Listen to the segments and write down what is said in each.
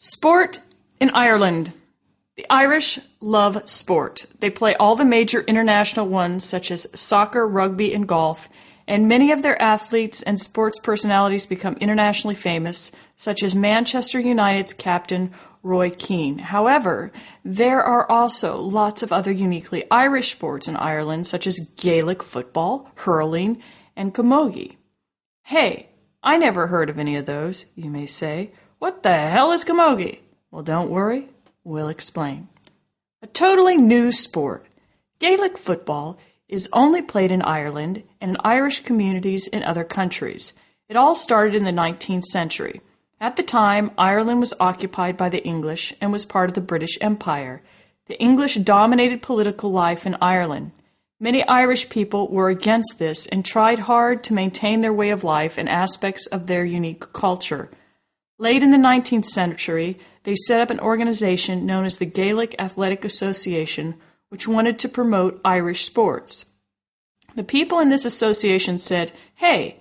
Sport in Ireland. The Irish love sport. They play all the major international ones such as soccer, rugby, and golf, and many of their athletes and sports personalities become internationally famous, such as Manchester United's captain Roy Keane. However, there are also lots of other uniquely Irish sports in Ireland, such as Gaelic football, hurling, and camogie. Hey, I never heard of any of those, you may say. What the hell is camogie? Well, don't worry, we'll explain. A totally new sport. Gaelic football is only played in Ireland and in Irish communities in other countries. It all started in the 19th century. At the time, Ireland was occupied by the English and was part of the British Empire. The English dominated political life in Ireland. Many Irish people were against this and tried hard to maintain their way of life and aspects of their unique culture. Late in the 19th century, they set up an organization known as the Gaelic Athletic Association, which wanted to promote Irish sports. The people in this association said, "Hey,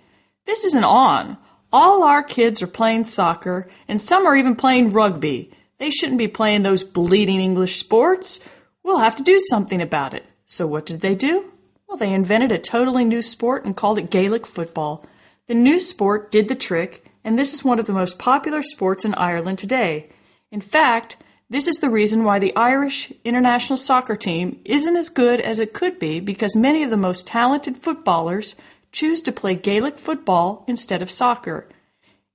this isn't on. All our kids are playing soccer, and some are even playing rugby. They shouldn't be playing those bleeding English sports. We'll have to do something about it." So what did they do? Well, they invented a totally new sport and called it Gaelic football. The new sport did the trick, and this is one of the most popular sports in Ireland today. In fact, this is the reason why the Irish international soccer team isn't as good as it could be, because many of the most talented footballers choose to play Gaelic football instead of soccer.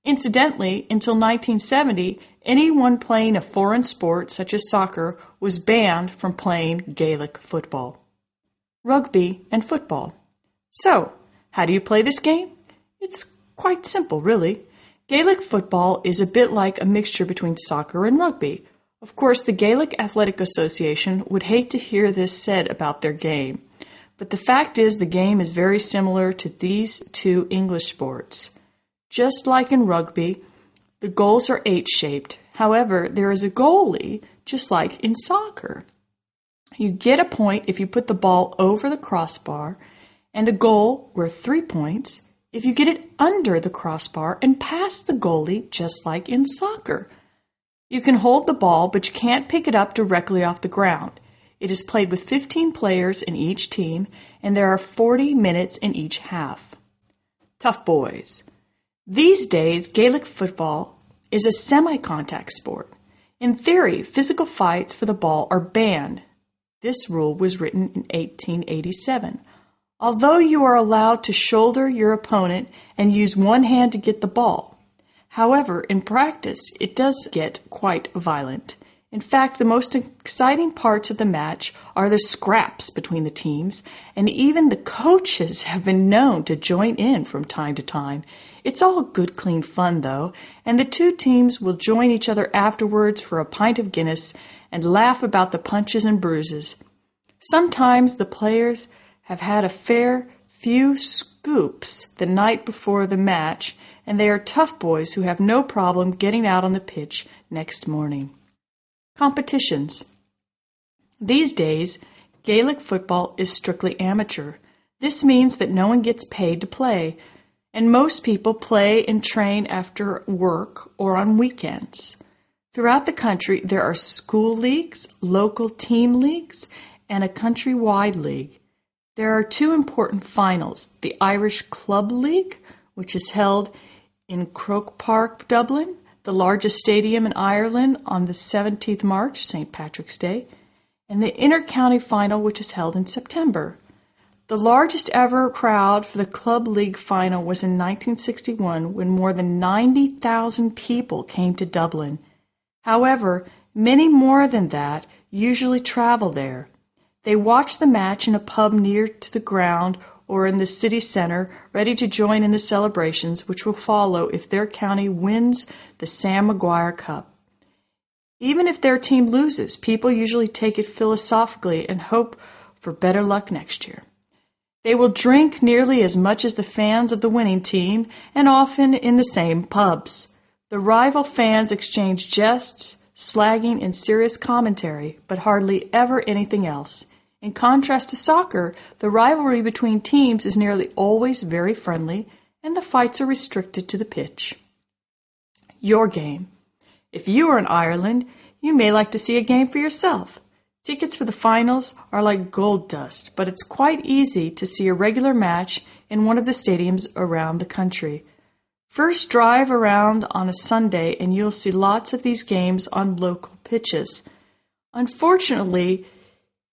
Incidentally, until 1970, anyone playing a foreign sport such as soccer was banned from playing Gaelic football. Rugby and football. So, how do you play this game? It's quite simple, really. Gaelic football is a bit like a mixture between soccer and rugby. Of course, the Gaelic Athletic Association would hate to hear this said about their game. But the fact is the game is very similar to these two English sports. Just like in rugby, the goals are H-shaped. However, there is a goalie, just like in soccer. You get a point if you put the ball over the crossbar, and a goal worth 3 points if you get it under the crossbar and past the goalie, just like in soccer. You can hold the ball, but you can't pick it up directly off the ground. It is played with 15 players in each team, and there are 40 minutes in each half. Tough boys. These days, Gaelic football is a semi-contact sport. In theory, physical fights for the ball are banned. This rule was written in 1887. Although you are allowed to shoulder your opponent and use one hand to get the ball. However, in practice, it does get quite violent. In fact, the most exciting parts of the match are the scraps between the teams, and even the coaches have been known to join in from time to time. It's all good, clean fun, though, and the two teams will join each other afterwards for a pint of Guinness and laugh about the punches and bruises. Sometimes the players have had a fair few scoops the night before the match, and they are tough boys who have no problem getting out on the pitch next morning. Competitions. These days, Gaelic football is strictly amateur. This means that no one gets paid to play, and most people play and train after work or on weekends. Throughout the country, there are school leagues, local team leagues, and a countrywide league. There are two important finals, the Irish Club League, which is held in Croke Park, Dublin, the largest stadium in Ireland on the 17th March, St. Patrick's Day, and the Inter-County Final, which is held in September. The largest ever crowd for the Club League Final was in 1961 when more than 90,000 people came to Dublin. However, many more than that usually travel there. They watch the match in a pub near to the ground or in the city center, ready to join in the celebrations which will follow if their county wins the Sam Maguire Cup. Even if their team loses, people usually take it philosophically and hope for better luck next year. They will drink nearly as much as the fans of the winning team, and often in the same pubs. The rival fans exchange jests, slagging, and serious commentary, but hardly ever anything else. In contrast to soccer, the rivalry between teams is nearly always very friendly, and the fights are restricted to the pitch. Your game. If you are in Ireland, you may like to see a game for yourself. Tickets for the finals are like gold dust, but it's quite easy to see a regular match in one of the stadiums around the country. First, drive around on a Sunday and you'll see lots of these games on local pitches. Unfortunately,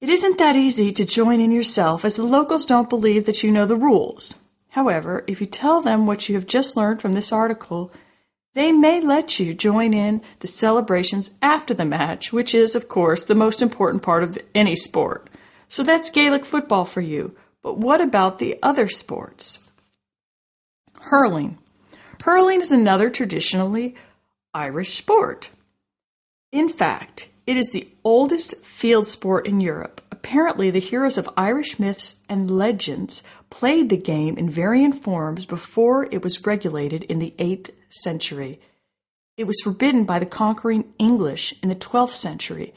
it isn't that easy to join in yourself, as the locals don't believe that you know the rules. However, if you tell them what you have just learned from this article, they may let you join in the celebrations after the match, which is, of course, the most important part of any sport. So that's Gaelic football for you. But what about the other sports? Hurling. Hurling is another traditionally Irish sport. In fact, it is the oldest field sport in Europe. Apparently, the heroes of Irish myths and legends played the game in varying forms before it was regulated in the 8th century. It was forbidden by the conquering English in the 12th century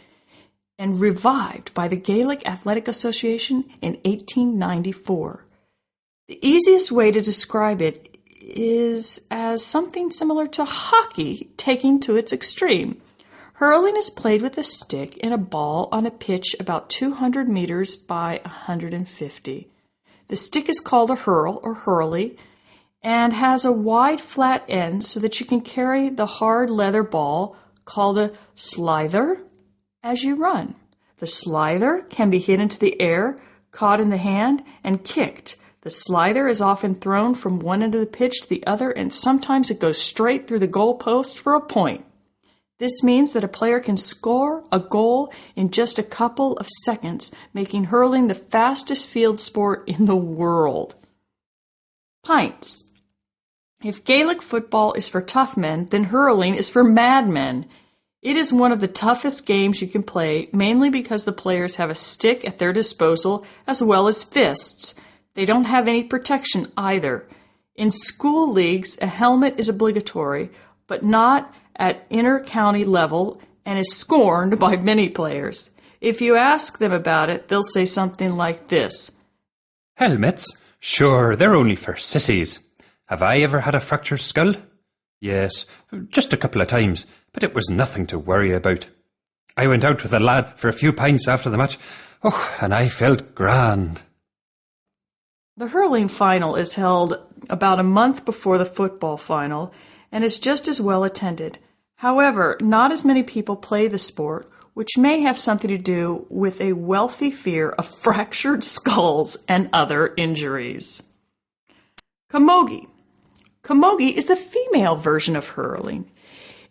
and revived by the Gaelic Athletic Association in 1894. The easiest way to describe it is as something similar to hockey taken to its extreme. Hurling is played with a stick and a ball on a pitch about 200 meters by 150. The stick is called a hurl or hurley and has a wide flat end so that you can carry the hard leather ball called a slither as you run. The slither can be hit into the air, caught in the hand, and kicked. The slither is often thrown from one end of the pitch to the other, and sometimes it goes straight through the goal post for a point. This means that a player can score a goal in just a couple of seconds, making hurling the fastest field sport in the world. Pints. If Gaelic football is for tough men, then hurling is for madmen. It is one of the toughest games you can play, mainly because the players have a stick at their disposal as well as fists. They don't have any protection either. In school leagues, a helmet is obligatory, but not at inter-county level, and is scorned by many players. If you ask them about it, they'll say something like this. Helmets? Sure, they're only for sissies. Have I ever had a fractured skull? Yes, just a couple of times, but it was nothing to worry about. I went out with a lad for a few pints after the match. Oh, and I felt grand. The hurling final is held about a month before the football final and is just as well attended. However, not as many people play the sport, which may have something to do with a wealthy fear of fractured skulls and other injuries. Camogie. Camogie is the female version of hurling.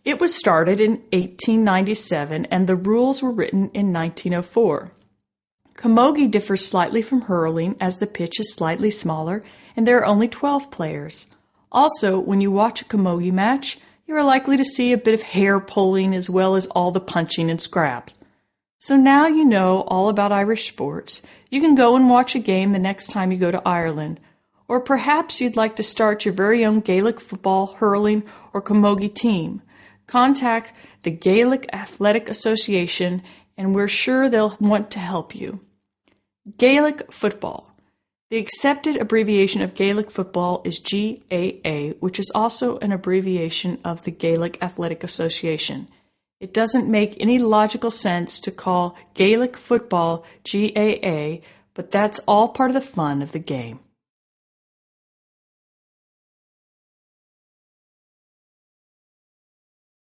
It was started in 1897 and the rules were written in 1904. Camogie differs slightly from hurling as the pitch is slightly smaller and there are only 12 players. Also, when you watch a camogie match, you are likely to see a bit of hair pulling as well as all the punching and scraps. So now you know all about Irish sports. You can go and watch a game the next time you go to Ireland. Or perhaps you'd like to start your very own Gaelic football, hurling, or camogie team. Contact the Gaelic Athletic Association and we're sure they'll want to help you. Gaelic football. The accepted abbreviation of Gaelic football is GAA, which is also an abbreviation of the Gaelic Athletic Association. It doesn't make any logical sense to call Gaelic football GAA, but that's all part of the fun of the game.